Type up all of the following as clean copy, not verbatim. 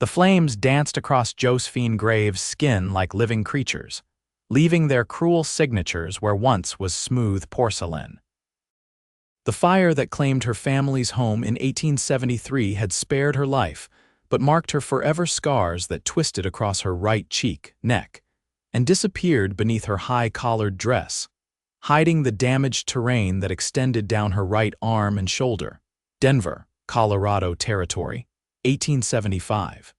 The flames danced across Josephine Graves' skin like living creatures, leaving their cruel signatures where once was smooth porcelain. The fire that claimed her family's home in 1873 had spared her life, but marked her forever scars that twisted across her right cheek, neck, and disappeared beneath her high-collared dress, hiding the damaged terrain that extended down her right arm and shoulder. Denver, Colorado Territory, 1875.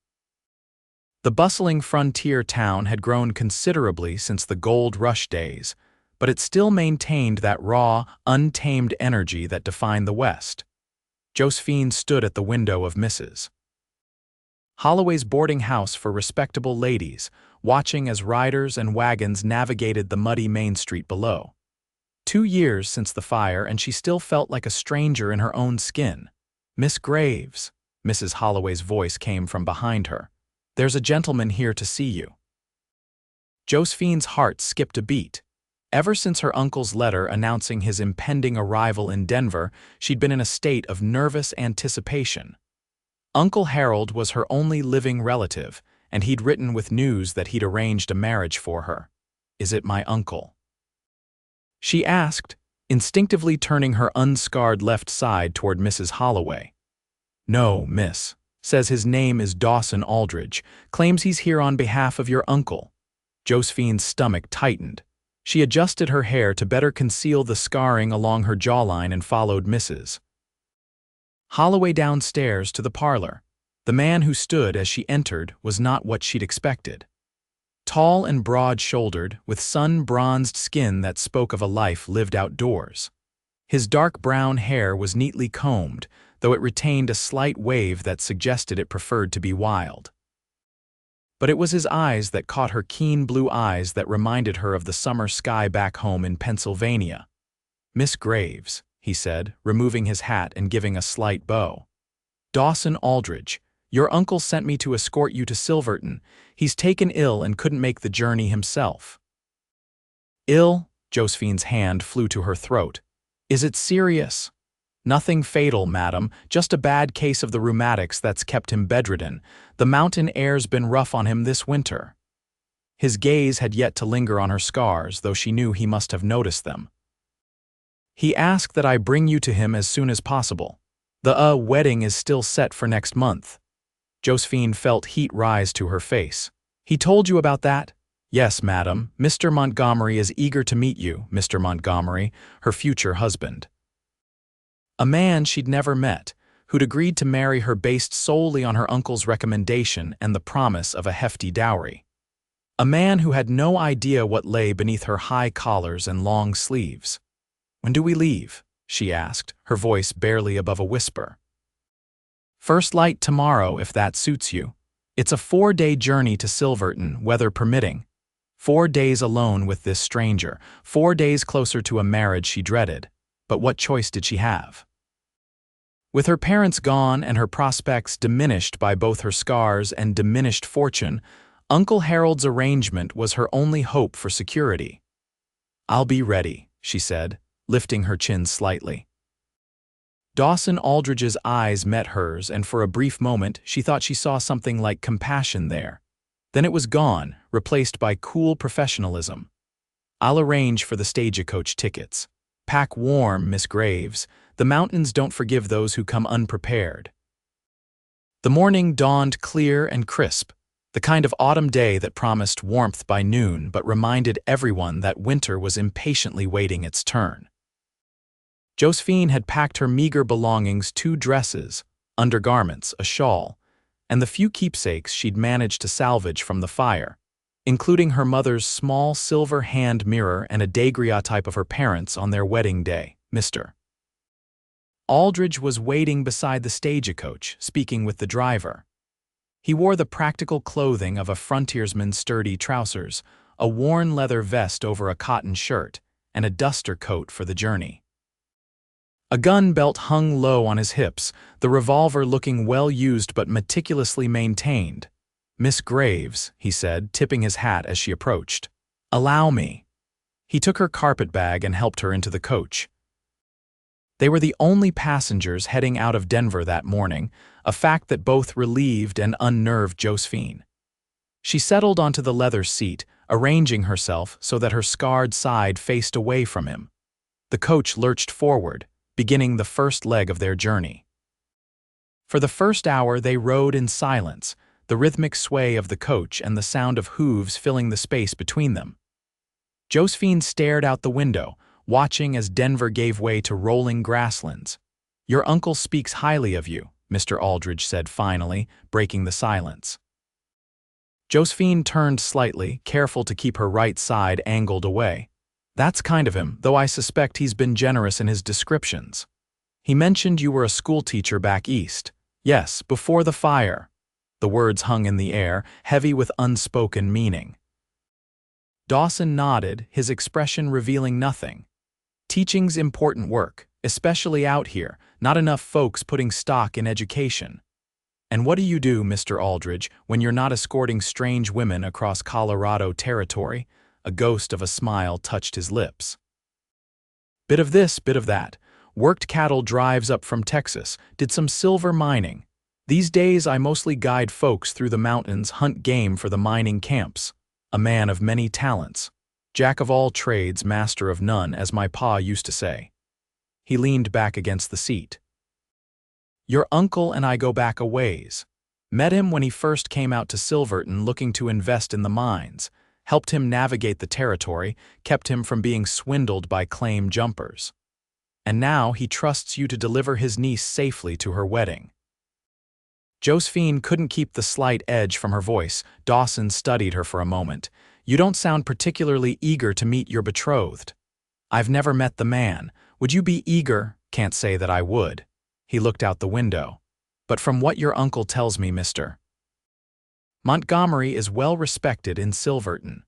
The bustling frontier town had grown considerably since the gold rush days, but it still maintained that raw, untamed energy that defined the West. Josephine stood at the window of Mrs. Holloway's boarding house for respectable ladies, watching as riders and wagons navigated the muddy Main Street below. 2 years since the fire, and she still felt like a stranger in her own skin. "Miss Graves," Mrs. Holloway's voice came from behind her. "There's a gentleman here to see you." Josephine's heart skipped a beat. Ever since her uncle's letter announcing his impending arrival in Denver, she'd been in a state of nervous anticipation. Uncle Harold was her only living relative, and he'd written with news that he'd arranged a marriage for her. "Is it my uncle?" she asked, instinctively turning her unscarred left side toward Mrs. Holloway. "No, miss. Says his name is Dawson Aldridge. Claims he's here on behalf of your uncle." Josephine's stomach tightened. She adjusted her hair to better conceal the scarring along her jawline and followed Mrs. Holloway downstairs to the parlor. The man who stood as she entered was not what she'd expected. Tall and broad-shouldered, with sun-bronzed skin that spoke of a life lived outdoors. His dark brown hair was neatly combed, though it retained a slight wave that suggested it preferred to be wild. But it was his eyes that caught her, keen blue eyes that reminded her of the summer sky back home in Pennsylvania. "Miss Graves," he said, removing his hat and giving a slight bow. "Dawson Aldridge. Your uncle sent me to escort you to Silverton. He's taken ill and couldn't make the journey himself." "Ill?" Josephine's hand flew to her throat. "Is it serious?" "Nothing fatal, madam. Just a bad case of the rheumatics that's kept him bedridden. The mountain air's been rough on him this winter." His gaze had yet to linger on her scars, though she knew he must have noticed them. "He asked that I bring you to him as soon as possible. The wedding is still set for next month." Josephine felt heat rise to her face. "He told you about that?" "Yes, madam. Mr. Montgomery is eager to meet you, Mr. Montgomery, her future husband." A man she'd never met, who'd agreed to marry her based solely on her uncle's recommendation and the promise of a hefty dowry. A man who had no idea what lay beneath her high collars and long sleeves. "When do we leave?" she asked, her voice barely above a whisper. "First light tomorrow, if that suits you. It's a 4-day journey to Silverton, weather permitting. 4 days alone with this stranger, 4 days closer to a marriage she dreaded. But what choice did she have? With her parents gone and her prospects diminished by both her scars and diminished fortune, Uncle Harold's arrangement was her only hope for security. "I'll be ready," she said, lifting her chin slightly. Dawson Aldridge's eyes met hers, and for a brief moment she thought she saw something like compassion there. Then it was gone, replaced by cool professionalism. "I'll arrange for the stagecoach tickets. Pack warm, Miss Graves. The mountains don't forgive those who come unprepared." The morning dawned clear and crisp, the kind of autumn day that promised warmth by noon but reminded everyone that winter was impatiently waiting its turn. Josephine had packed her meager belongings: 2 dresses, undergarments, a shawl, and the few keepsakes she'd managed to salvage from the fire, including her mother's small silver hand mirror and a daguerreotype of her parents on their wedding day. Mr. Aldridge was waiting beside the stagecoach, speaking with the driver. He wore the practical clothing of a frontiersman's: sturdy trousers, a worn leather vest over a cotton shirt, and a duster coat for the journey. A gun belt hung low on his hips, the revolver looking well used but meticulously maintained. "Miss Graves," he said, tipping his hat as she approached. "Allow me." He took her carpetbag and helped her into the coach. They were the only passengers heading out of Denver that morning, a fact that both relieved and unnerved Josephine. She settled onto the leather seat, arranging herself so that her scarred side faced away from him. The coach lurched forward, beginning the first leg of their journey. For the first hour they rode in silence, the rhythmic sway of the coach and the sound of hooves filling the space between them. Josephine stared out the window, watching as Denver gave way to rolling grasslands. "Your uncle speaks highly of you," Mr. Aldridge said finally, breaking the silence. Josephine turned slightly, careful to keep her right side angled away. "That's kind of him, though I suspect he's been generous in his descriptions. He mentioned you were a schoolteacher back east." "Yes, before the fire." The words hung in the air, heavy with unspoken meaning. Dawson nodded, his expression revealing nothing. "Teaching's important work, especially out here, not enough folks putting stock in education." "And what do you do, Mr. Aldridge, when you're not escorting strange women across Colorado territory?" A ghost of a smile touched his lips. "Bit of this, bit of that. Worked cattle drives up from Texas, did some silver mining. These days I mostly guide folks through the mountains, hunt game for the mining camps. A man of many talents. Jack of all trades, master of none, as my pa used to say." He leaned back against the seat. "Your uncle and I go back a ways. Met him when he first came out to Silverton looking to invest in the mines, helped him navigate the territory, kept him from being swindled by claim jumpers. And now he trusts you to deliver his niece safely to her wedding." Josephine couldn't keep the slight edge from her voice. Dawson studied her for a moment. "You don't sound particularly eager to meet your betrothed." "I've never met the man. Would you be eager?" "Can't say that I would." He looked out the window. "But from what your uncle tells me, Mr. Montgomery is well respected in Silverton.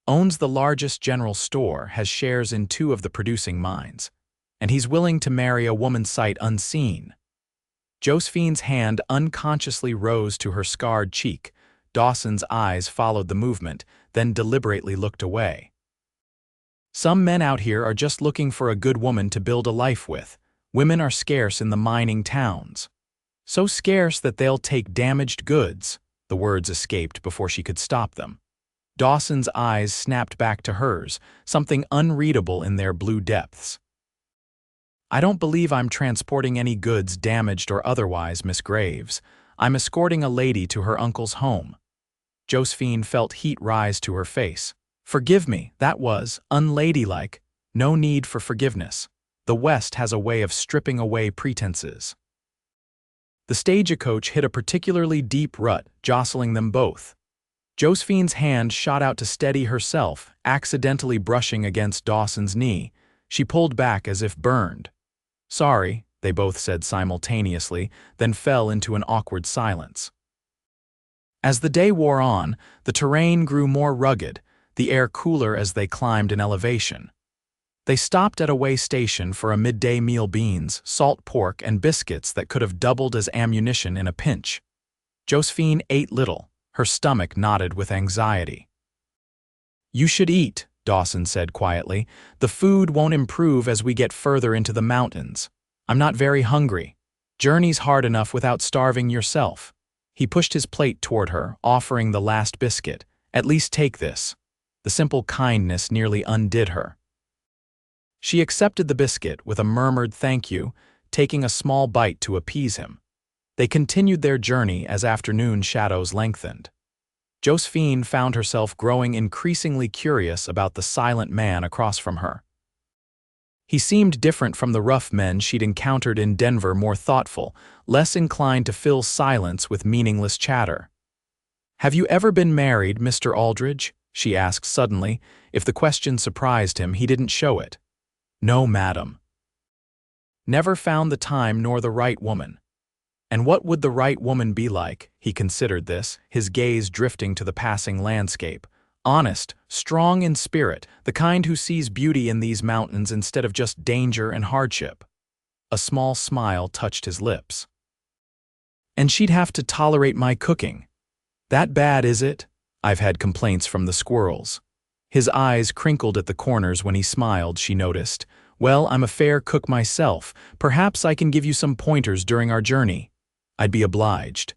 Owns the largest general store, has shares in 2 of the producing mines. And he's willing to marry a woman sight unseen." Josephine's hand unconsciously rose to her scarred cheek. Dawson's eyes followed the movement, then deliberately looked away. "Some men out here are just looking for a good woman to build a life with. Women are scarce in the mining towns. So scarce that they'll take damaged goods." The words escaped before she could stop them. Dawson's eyes snapped back to hers, something unreadable in their blue depths. "I don't believe I'm transporting any goods, damaged or otherwise, Miss Graves. I'm escorting a lady to her uncle's home." Josephine felt heat rise to her face. "Forgive me, that was unladylike. No need for forgiveness. The West has a way of stripping away pretenses." The stagecoach hit a particularly deep rut, jostling them both. Josephine's hand shot out to steady herself, accidentally brushing against Dawson's knee. She pulled back as if burned. "Sorry," they both said simultaneously, then fell into an awkward silence. As the day wore on, the terrain grew more rugged, the air cooler as they climbed an elevation. They stopped at a way station for a midday meal: beans, salt pork, and biscuits that could have doubled as ammunition in a pinch. Josephine ate little, her stomach knotted with anxiety. "You should eat," Dawson said quietly. "The food won't improve as we get further into the mountains. I'm not very hungry. Journey's hard enough without starving yourself." He pushed his plate toward her, offering the last biscuit. "At least take this." The simple kindness nearly undid her. She accepted the biscuit with a murmured thank you, taking a small bite to appease him. They continued their journey as afternoon shadows lengthened. Josephine found herself growing increasingly curious about the silent man across from her. He seemed different from the rough men she'd encountered in Denver, more thoughtful, less inclined to fill silence with meaningless chatter. "Have you ever been married, Mr. Aldridge?" she asked suddenly. If the question surprised him, he didn't show it. "No, madam." "Never found the time nor the right woman." And what would the right woman be like? He considered this, his gaze drifting to the passing landscape. Honest, strong in spirit, the kind who sees beauty in these mountains instead of just danger and hardship. A small smile touched his lips. "And she'd have to tolerate my cooking." "That bad, is it?" "I've had complaints from the squirrels." His eyes crinkled at the corners when he smiled, she noticed. Well, I'm a fair cook myself. Perhaps I can give you some pointers during our journey. I'd be obliged.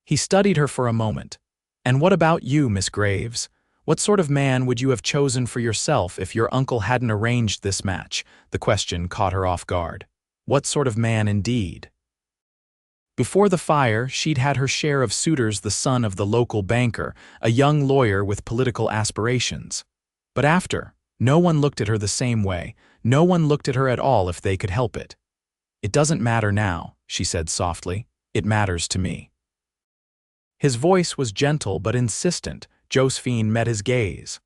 He studied her for a moment. And what about you, Miss Graves? What sort of man would you have chosen for yourself if your uncle hadn't arranged this match? The question caught her off guard. What sort of man indeed? Before the fire, she'd had her share of suitors, the son of the local banker, a young lawyer with political aspirations. But after, no one looked at her the same way. No one looked at her at all if they could help it. It doesn't matter now, she said softly. It matters to me. His voice was gentle but insistent. Josephine met his gaze.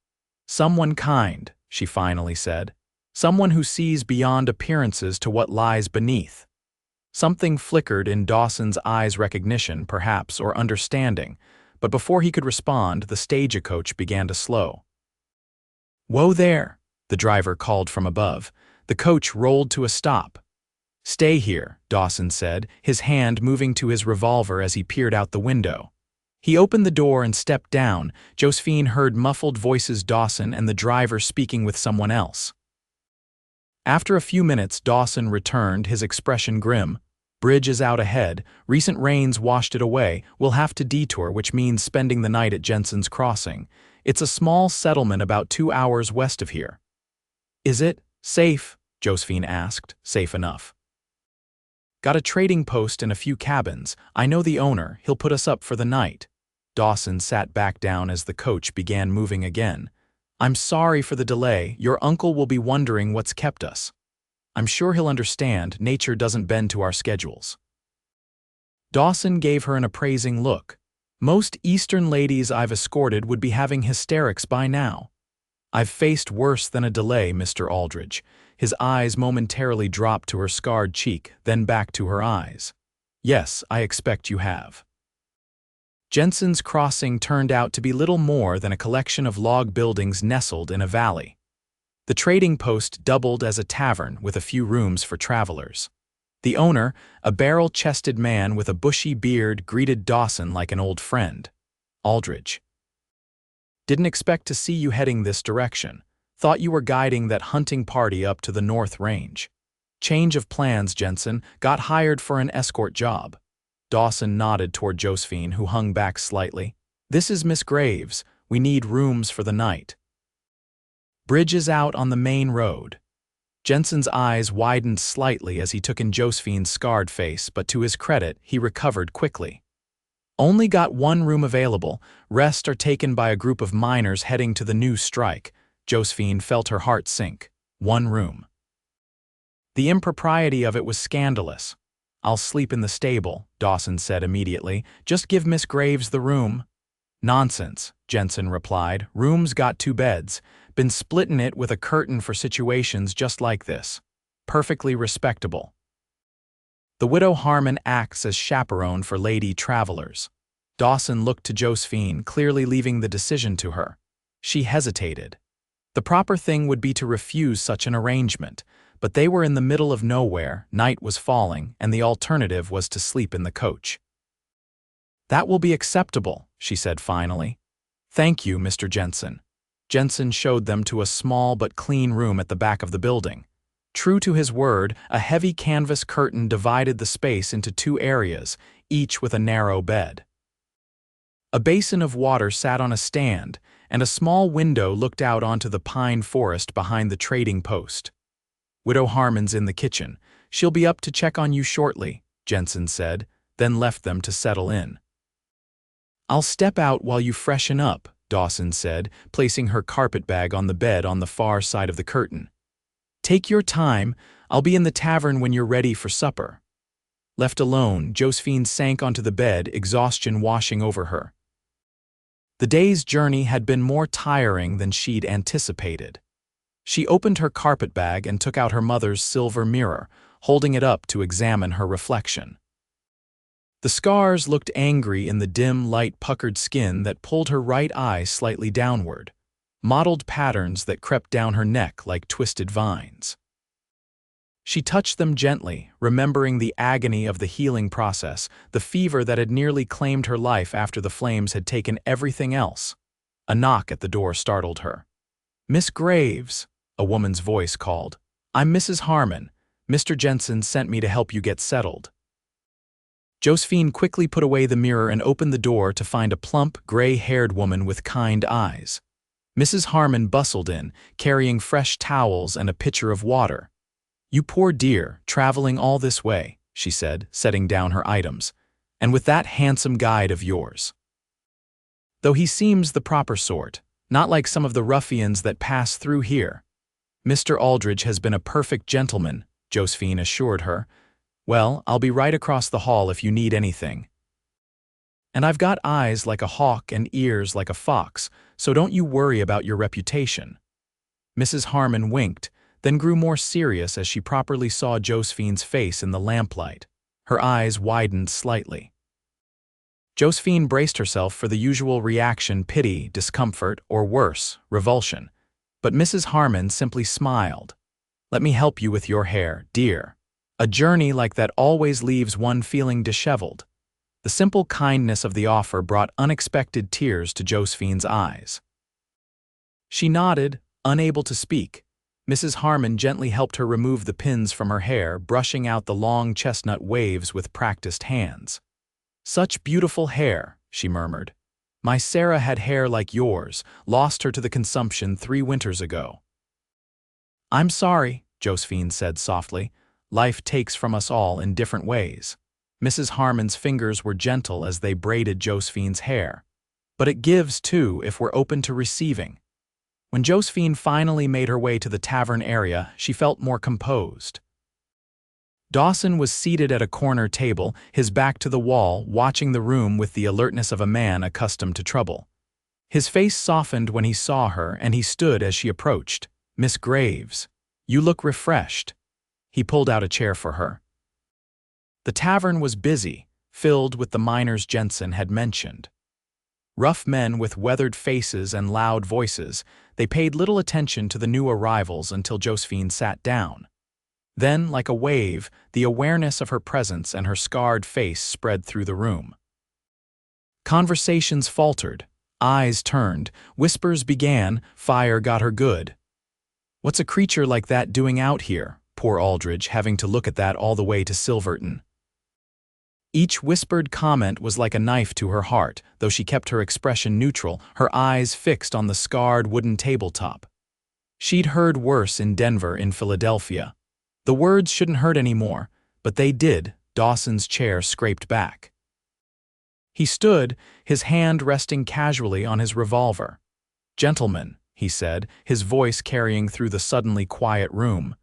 Someone kind, she finally said. Someone who sees beyond appearances to what lies beneath. Something flickered in Dawson's eyes, recognition, perhaps, or understanding, but before he could respond, the stagecoach began to slow. "Whoa there," the driver called from above. The coach rolled to a stop. "Stay here," Dawson said, his hand moving to his revolver as he peered out the window. He opened the door and stepped down. Josephine heard muffled voices, Dawson and the driver speaking with someone else. After a few minutes, Dawson returned, his expression grim. "Bridge is out ahead. Recent rains washed it away. We'll have to detour, which means spending the night at Jensen's Crossing. It's a small settlement about 2 hours west of here." "Is it safe?" Josephine asked. "Safe enough. Got a trading post and a few cabins. I know the owner. He'll put us up for the night." Dawson sat back down as the coach began moving again. "I'm sorry for the delay. Your uncle will be wondering what's kept us. I'm sure he'll understand. Nature doesn't bend to our schedules." Dawson gave her an appraising look. "Most Eastern ladies I've escorted would be having hysterics by now. I've faced worse than a delay, Mr. Aldridge." His eyes momentarily dropped to her scarred cheek, then back to her eyes. "Yes, I expect you have." Jensen's Crossing turned out to be little more than a collection of log buildings nestled in a valley. The trading post doubled as a tavern with a few rooms for travelers. The owner, a barrel-chested man with a bushy beard, greeted Dawson like an old friend. "Aldridge. Didn't expect to see you heading this direction. Thought you were guiding that hunting party up to the North Range. Change of plans, Jensen. Got hired for an escort job." Dawson nodded toward Josephine, who hung back slightly. "This is Miss Graves. We need rooms for the night." "Bridge is out on the main road." Jensen's eyes widened slightly as he took in Josephine's scarred face, but to his credit, he recovered quickly. "Only got one room available. Rest are taken by a group of miners heading to the new strike." Josephine felt her heart sink. One room. The impropriety of it was scandalous. "I'll sleep in the stable," Dawson said immediately. "Just give Miss Graves the room." "Nonsense," Jensen replied. "Room's got 2 beds. Been splitting it with a curtain for situations just like this. Perfectly respectable." The widow Harmon acts as chaperone for lady travelers. Dawson looked to Josephine, clearly leaving the decision to her. She hesitated. The proper thing would be to refuse such an arrangement, but they were in the middle of nowhere, night was falling, and the alternative was to sleep in the coach. "That will be acceptable," she said finally. "Thank you, Mr. Jensen." Jensen showed them to a small but clean room at the back of the building. True to his word, a heavy canvas curtain divided the space into 2 areas, each with a narrow bed. A basin of water sat on a stand, and a small window looked out onto the pine forest behind the trading post. "Widow Harmon's in the kitchen. She'll be up to check on you shortly," Jensen said, then left them to settle in. "I'll step out while you freshen up," Dawson said, placing her carpet bag on the bed on the far side of the curtain. "Take your time. I'll be in the tavern when you're ready for supper." Left alone, Josephine sank onto the bed, exhaustion washing over her. The day's journey had been more tiring than she'd anticipated. She opened her carpet bag and took out her mother's silver mirror, holding it up to examine her reflection. The scars looked angry in the dim, light-puckered skin that pulled her right eye slightly downward, mottled patterns that crept down her neck like twisted vines. She touched them gently, remembering the agony of the healing process, the fever that had nearly claimed her life after the flames had taken everything else. A knock at the door startled her. "Miss Graves," a woman's voice called. I'm Mrs. Harmon. Mr. Jensen sent me to help you get settled. Josephine quickly put away the mirror and opened the door to find a plump, gray-haired woman with kind eyes. Mrs. Harmon bustled in, carrying fresh towels and a pitcher of water. "You poor dear, traveling all this way," she said, setting down her items. "And with that handsome guide of yours. Though he seems the proper sort, not like some of the ruffians that pass through here." "Mr. Aldridge has been a perfect gentleman," Josephine assured her. "Well, I'll be right across the hall if you need anything. And I've got eyes like a hawk and ears like a fox, so don't you worry about your reputation." Mrs. Harmon winked, then grew more serious as she properly saw Josephine's face in the lamplight. Her eyes widened slightly. Josephine braced herself for the usual reaction: pity, discomfort, or worse, revulsion. But Mrs. Harmon simply smiled. "Let me help you with your hair, dear. A journey like that always leaves one feeling disheveled." The simple kindness of the offer brought unexpected tears to Josephine's eyes. She nodded, unable to speak. Mrs. Harmon gently helped her remove the pins from her hair, brushing out the long chestnut waves with practiced hands. "Such beautiful hair," she murmured. "My Sarah had hair like yours, lost her to the consumption 3 winters ago." "I'm sorry," Josephine said softly. "Life takes from us all in different ways." Mrs. Harmon's fingers were gentle as they braided Josephine's hair. "But it gives, too, if we're open to receiving." When Josephine finally made her way to the tavern area, she felt more composed. Dawson was seated at a corner table, his back to the wall, watching the room with the alertness of a man accustomed to trouble. His face softened when he saw her, and he stood as she approached. "Miss Graves, you look refreshed." He pulled out a chair for her. The tavern was busy, filled with the miners Jensen had mentioned. Rough men with weathered faces and loud voices, they paid little attention to the new arrivals until Josephine sat down. Then, like a wave, the awareness of her presence and her scarred face spread through the room. Conversations faltered, eyes turned, whispers began, fire got her good. "What's a creature like that doing out here? Poor Aldridge, having to look at that all the way to Silverton." Each whispered comment was like a knife to her heart, though she kept her expression neutral, her eyes fixed on the scarred wooden tabletop. She'd heard worse in Denver, in Philadelphia. The words shouldn't hurt anymore, but they did. Dawson's chair scraped back. He stood, his hand resting casually on his revolver. "Gentlemen," he said, his voice carrying through the suddenly quiet room,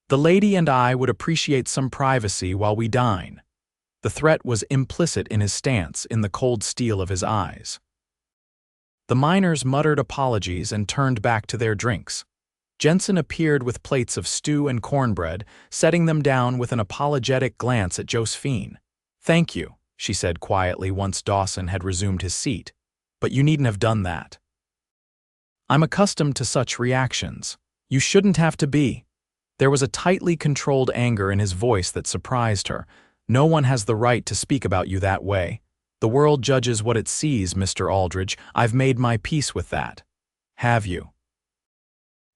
"the lady and I would appreciate some privacy while we dine." The threat was implicit in his stance, in the cold steel of his eyes. The miners muttered apologies and turned back to their drinks. Jensen appeared with plates of stew and cornbread, setting them down with an apologetic glance at Josephine. "Thank you," she said quietly once Dawson had resumed his seat. "But you needn't have done that. I'm accustomed to such reactions. You shouldn't have to be." There was a tightly controlled anger in his voice that surprised her. "No one has the right to speak about you that way. The world judges what it sees, Mr. Aldridge. I've made my peace with that." "Have you?"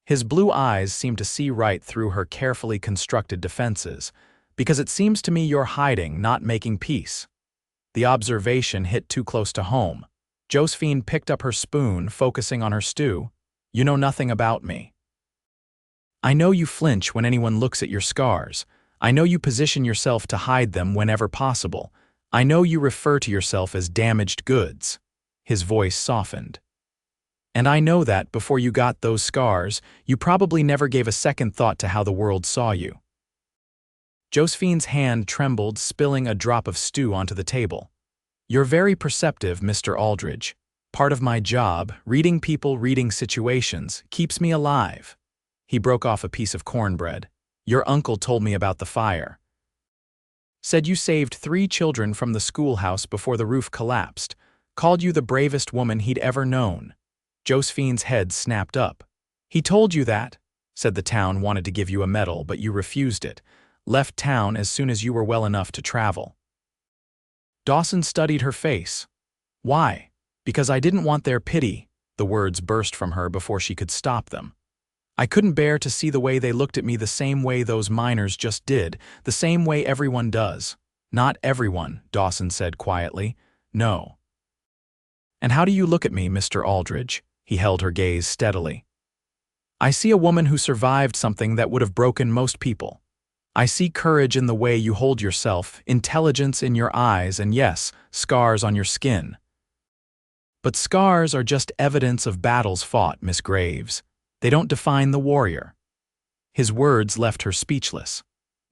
His blue eyes seemed to see right through her carefully constructed defenses. "Because it seems to me you're hiding, not making peace." The observation hit too close to home. Josephine picked up her spoon, focusing on her stew. "You know nothing about me. I know you flinch when anyone looks at your scars. I know you position yourself to hide them whenever possible. I know you refer to yourself as damaged goods." His voice softened. "And I know that before you got those scars, you probably never gave a second thought to how the world saw you." Josephine's hand trembled, spilling a drop of stew onto the table. "You're very perceptive, Mr. Aldridge. Part of my job, reading people, reading situations, keeps me alive." He broke off a piece of cornbread. "Your uncle told me about the fire. Said you saved 3 children from the schoolhouse before the roof collapsed. Called you the bravest woman he'd ever known." Josephine's head snapped up. "He told you that? Said the town wanted to give you a medal, but you refused it. Left town as soon as you were well enough to travel." Dawson studied her face. "Why?" "Because I didn't want their pity." The words burst from her before she could stop them. I couldn't bear to see the way they looked at me the same way those miners just did, the same way everyone does. Not everyone, Dawson said quietly. No. And how do you look at me, Mr. Aldridge? He held her gaze steadily. I see a woman who survived something that would have broken most people. I see courage in the way you hold yourself, intelligence in your eyes, and yes, scars on your skin. But scars are just evidence of battles fought, Miss Graves. They don't define the warrior. His words left her speechless.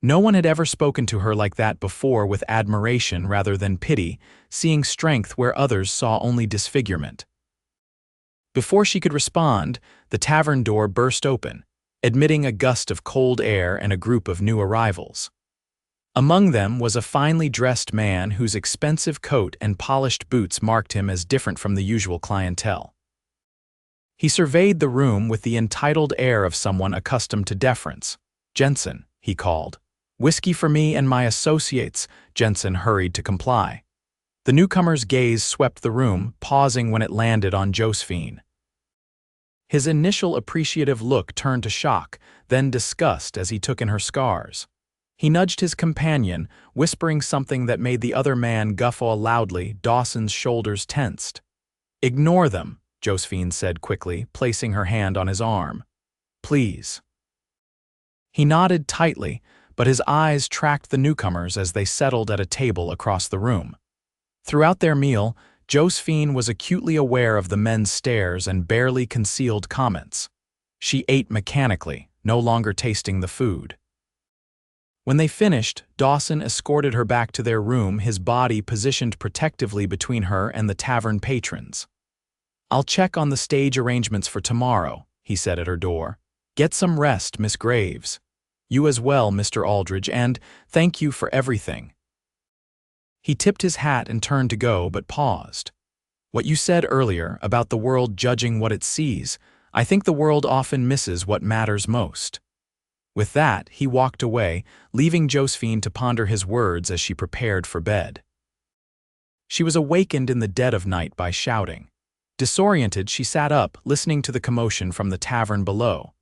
No one had ever spoken to her like that before, with admiration rather than pity, seeing strength where others saw only disfigurement. Before she could respond, the tavern door burst open, admitting a gust of cold air and a group of new arrivals. Among them was a finely dressed man whose expensive coat and polished boots marked him as different from the usual clientele. He surveyed the room with the entitled air of someone accustomed to deference. "Jensen," he called. "Whiskey for me and my associates." Jensen hurried to comply. The newcomer's gaze swept the room, pausing when it landed on Josephine. His initial appreciative look turned to shock, then disgust as he took in her scars. He nudged his companion, whispering something that made the other man guffaw loudly. Dawson's shoulders tensed. "Ignore them," Josephine said quickly, placing her hand on his arm. "Please." He nodded tightly, but his eyes tracked the newcomers as they settled at a table across the room. Throughout their meal, Josephine was acutely aware of the men's stares and barely concealed comments. She ate mechanically, no longer tasting the food. When they finished, Dawson escorted her back to their room, his body positioned protectively between her and the tavern patrons. "I'll check on the stage arrangements for tomorrow," he said at her door. "Get some rest, Miss Graves. You as well, Mr. Aldridge, and thank you for everything." He tipped his hat and turned to go, but paused. "What you said earlier about the world judging what it sees, I think the world often misses what matters most." With that, he walked away, leaving Josephine to ponder his words as she prepared for bed. She was awakened in the dead of night by shouting. Disoriented, she sat up, listening to the commotion from the tavern below.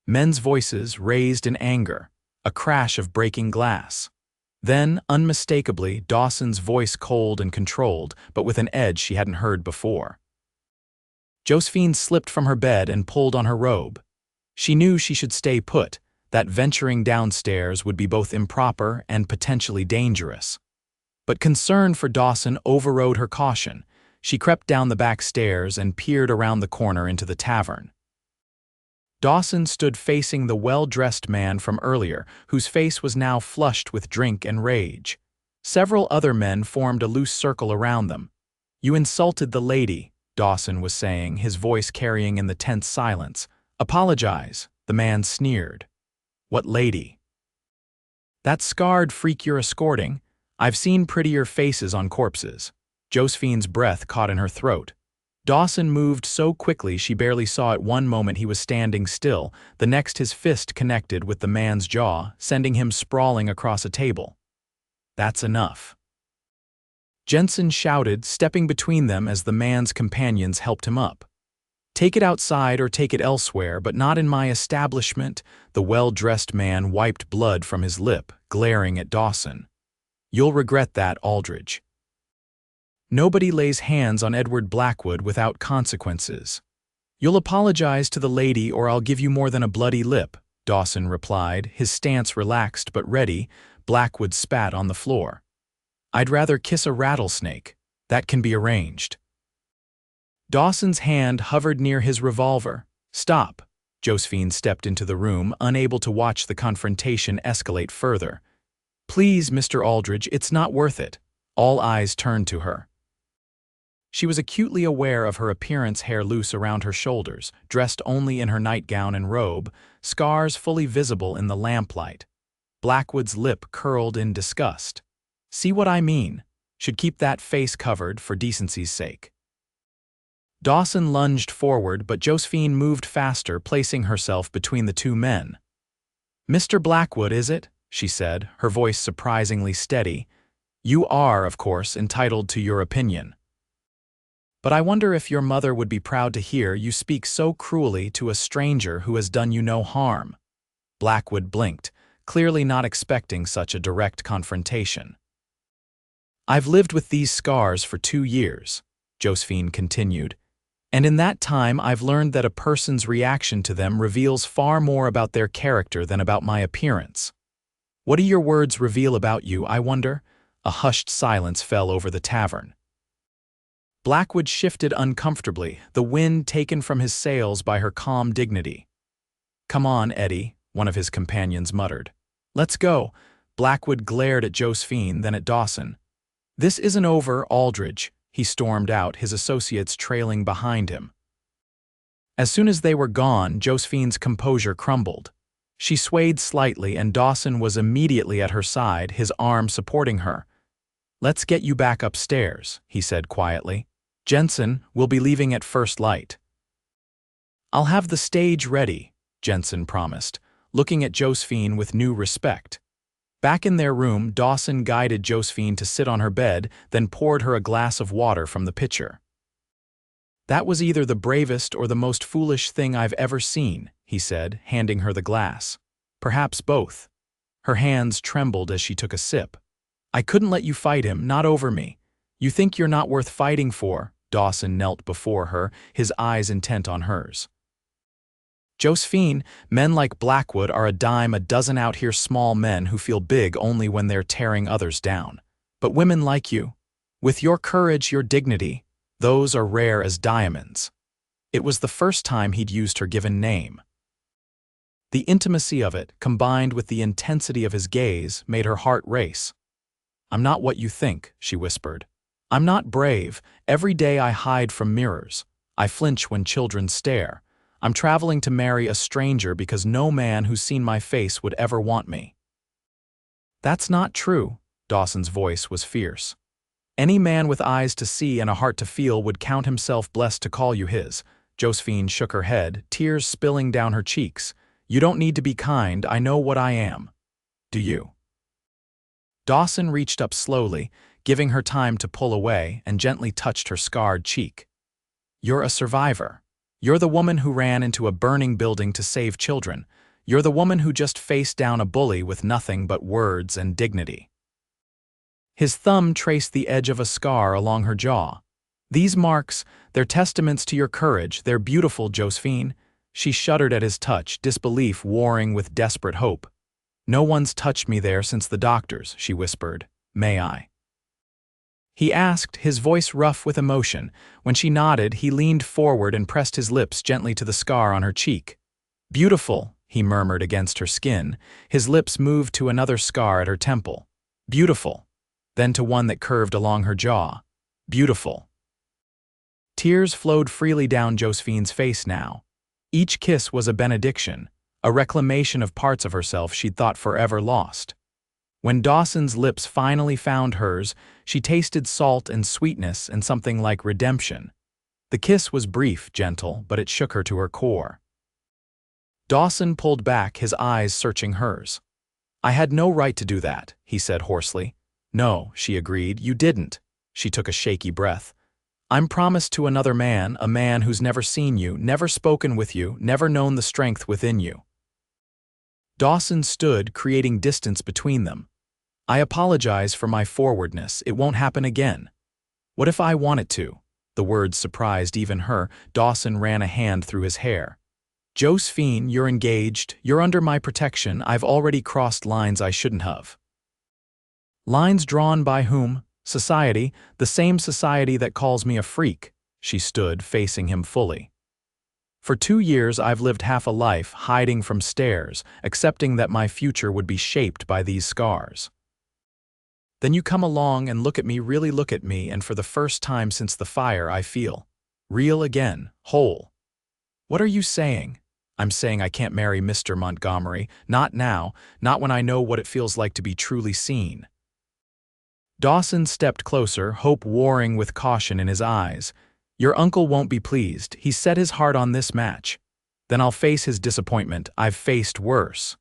Men's voices raised in anger, a crash of breaking glass. Then, unmistakably, Dawson's voice, cold and controlled, but with an edge she hadn't heard before. Josephine slipped from her bed and pulled on her robe. She knew she should stay put, that venturing downstairs would be both improper and potentially dangerous. But concern for Dawson overrode her caution. She crept down the back stairs and peered around the corner into the tavern. Dawson stood facing the well-dressed man from earlier, whose face was now flushed with drink and rage. Several other men formed a loose circle around them. "You insulted the lady," Dawson was saying, his voice carrying in the tense silence. "Apologize," the man sneered. "What lady?" "That scarred freak you're escorting. I've seen prettier faces on corpses." Josephine's breath caught in her throat. Dawson moved so quickly she barely saw it. One moment he was standing still, the next his fist connected with the man's jaw, sending him sprawling across a table. "That's enough," Jensen shouted, stepping between them as the man's companions helped him up. "Take it outside or take it elsewhere, but not in my establishment." The well-dressed man wiped blood from his lip, glaring at Dawson. "You'll regret that, Aldridge." "Nobody lays hands on Edward Blackwood without consequences." "You'll apologize to the lady or I'll give you more than a bloody lip," Dawson replied, his stance relaxed but ready. Blackwood spat on the floor. "I'd rather kiss a rattlesnake. That can be arranged." Dawson's hand hovered near his revolver. "Stop." Josephine stepped into the room, unable to watch the confrontation escalate further. "Please, Mr. Aldridge, it's not worth it." All eyes turned to her. She was acutely aware of her appearance, hair loose around her shoulders, dressed only in her nightgown and robe, scars fully visible in the lamplight. Blackwood's lip curled in disgust. "See what I mean? Should keep that face covered for decency's sake." Dawson lunged forward, but Josephine moved faster, placing herself between the two men. "Mr. Blackwood, is it?" she said, her voice surprisingly steady. "You are, of course, entitled to your opinion. But I wonder if your mother would be proud to hear you speak so cruelly to a stranger who has done you no harm." Blackwood blinked, clearly not expecting such a direct confrontation. "I've lived with these scars for 2 years," Josephine continued, "and in that time I've learned that a person's reaction to them reveals far more about their character than about my appearance. What do your words reveal about you, I wonder?" A hushed silence fell over the tavern. Blackwood shifted uncomfortably, the wind taken from his sails by her calm dignity. "Come on, Eddie," one of his companions muttered. "Let's go." Blackwood glared at Josephine, then at Dawson. "This isn't over, Aldridge," he stormed out, his associates trailing behind him. As soon as they were gone, Josephine's composure crumbled. She swayed slightly, and Dawson was immediately at her side, his arm supporting her. "Let's get you back upstairs," he said quietly. "Jensen, we'll be leaving at first light." "I'll have the stage ready," Jensen promised, looking at Josephine with new respect. Back in their room, Dawson guided Josephine to sit on her bed, then poured her a glass of water from the pitcher. "That was either the bravest or the most foolish thing I've ever seen," he said, handing her the glass. "Perhaps both." Her hands trembled as she took a sip. "I couldn't let you fight him, not over me. You think you're not worth fighting for." Dawson knelt before her, his eyes intent on hers. "Josephine, men like Blackwood are a dime a dozen out here, small men who feel big only when they're tearing others down. But women like you, with your courage, your dignity, those are rare as diamonds." It was the first time he'd used her given name. The intimacy of it, combined with the intensity of his gaze, made her heart race. "I'm not what you think," she whispered. "I'm not brave. Every day I hide from mirrors. I flinch when children stare. I'm traveling to marry a stranger because no man who's seen my face would ever want me." "That's not true," Dawson's voice was fierce. "Any man with eyes to see and a heart to feel would count himself blessed to call you his." Josephine shook her head, tears spilling down her cheeks. "You don't need to be kind, I know what I am." "Do you?" Dawson reached up slowly, giving her time to pull away, and gently touched her scarred cheek. "You're a survivor. You're the woman who ran into a burning building to save children. You're the woman who just faced down a bully with nothing but words and dignity." His thumb traced the edge of a scar along her jaw. "These marks, they're testaments to your courage. They're beautiful, Josephine." She shuddered at his touch, disbelief warring with desperate hope. "No one's touched me there since the doctors," she whispered. "May I?" He asked, his voice rough with emotion. When she nodded, he leaned forward and pressed his lips gently to the scar on her cheek. "Beautiful," he murmured against her skin. His lips moved to another scar at her temple. "Beautiful." Then to one that curved along her jaw. "Beautiful." Tears flowed freely down Josephine's face now. Each kiss was a benediction, a reclamation of parts of herself she'd thought forever lost. When Dawson's lips finally found hers, she tasted salt and sweetness and something like redemption. The kiss was brief, gentle, but it shook her to her core. Dawson pulled back, his eyes searching hers. "I had no right to do that," he said hoarsely. "No," she agreed, "you didn't." She took a shaky breath. "I'm promised to another man, a man who's never seen you, never spoken with you, never known the strength within you." Dawson stood, creating distance between them. "I apologize for my forwardness. It won't happen again." "What if I want it to?" The words surprised even her. Dawson ran a hand through his hair. "Josephine, you're engaged. You're under my protection. I've already crossed lines I shouldn't have." "Lines drawn by whom?" "Society, the same society that calls me a freak." She stood, facing him fully. "For 2 years I've lived half a life, hiding from stares, accepting that my future would be shaped by these scars. Then you come along and look at me, really look at me, and for the first time since the fire I feel real again, whole." "What are you saying?" "I'm saying I can't marry Mr. Montgomery, not now, not when I know what it feels like to be truly seen." Dawson stepped closer, hope warring with caution in his eyes. "Your uncle won't be pleased. He's set his heart on this match. Then I'll face his disappointment. I've faced worse."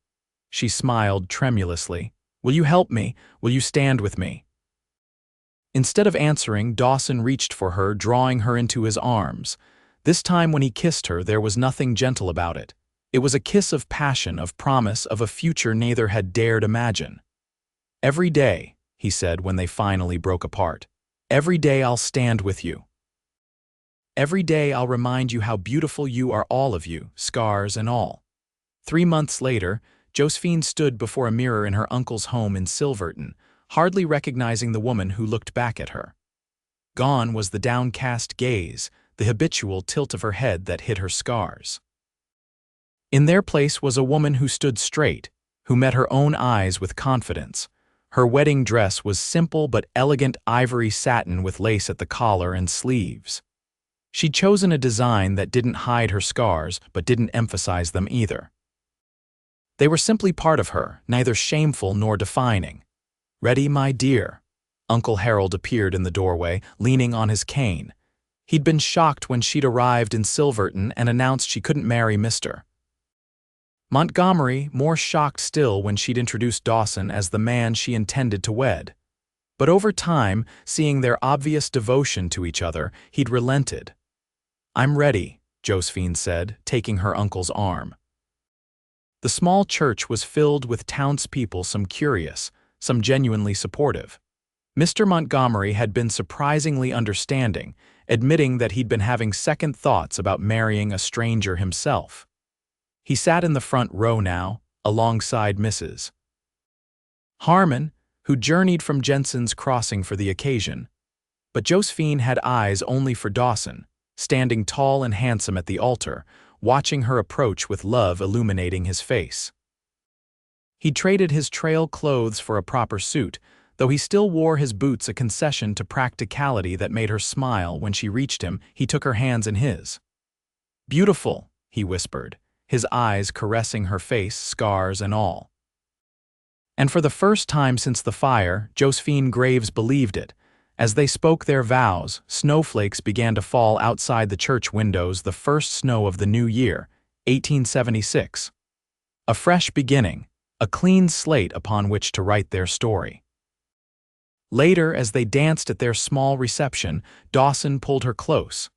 She smiled tremulously. "Will you help me? Will you stand with me?" Instead of answering, Dawson reached for her, drawing her into his arms. This time when he kissed her, there was nothing gentle about it. It was a kiss of passion, of promise, of a future neither had dared imagine. "Every day," he said when they finally broke apart, "every day I'll stand with you. Every day I'll remind you how beautiful you are, all of you, scars and all." 3 months later, Josephine stood before a mirror in her uncle's home in Silverton, hardly recognizing the woman who looked back at her. Gone was the downcast gaze, the habitual tilt of her head that hid her scars. In their place was a woman who stood straight, who met her own eyes with confidence. Her wedding dress was simple but elegant ivory satin with lace at the collar and sleeves. She'd chosen a design that didn't hide her scars but didn't emphasize them either. They were simply part of her, neither shameful nor defining. "Ready, my dear?" Uncle Harold appeared in the doorway, leaning on his cane. He'd been shocked when she'd arrived in Silverton and announced she couldn't marry Mr. Montgomery, more shocked still when she'd introduced Dawson as the man she intended to wed. But over time, seeing their obvious devotion to each other, he'd relented. "I'm ready," Josephine said, taking her uncle's arm. The small church was filled with townspeople, some curious, some genuinely supportive. Mr. Montgomery had been surprisingly understanding, admitting that he'd been having second thoughts about marrying a stranger himself. He sat in the front row now, alongside Mrs. Harmon, who journeyed from Jensen's Crossing for the occasion. But Josephine had eyes only for Dawson, standing tall and handsome at the altar, watching her approach with love illuminating his face. He'd traded his trail clothes for a proper suit, though he still wore his boots, a concession to practicality that made her smile when she reached him. He took her hands in his. "Beautiful," he whispered, his eyes caressing her face, scars and all. And for the first time since the fire, Josephine Graves believed it. As they spoke their vows, snowflakes began to fall outside the church windows, the first snow of the new year, 1876. A fresh beginning, a clean slate upon which to write their story. Later, as they danced at their small reception, Dawson pulled her close.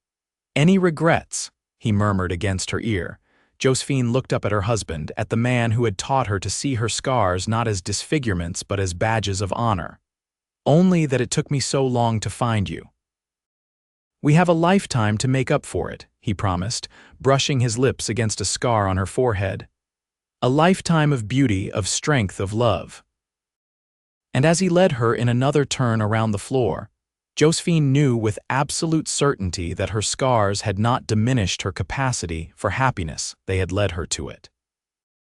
"Any regrets?" he murmured against her ear. Josephine looked up at her husband, at the man who had taught her to see her scars not as disfigurements but as badges of honor. "Only that it took me so long to find you." "We have a lifetime to make up for it," he promised, brushing his lips against a scar on her forehead. "A lifetime of beauty, of strength, of love." And as he led her in another turn around the floor, Josephine knew with absolute certainty that her scars had not diminished her capacity for happiness. They had led her to it.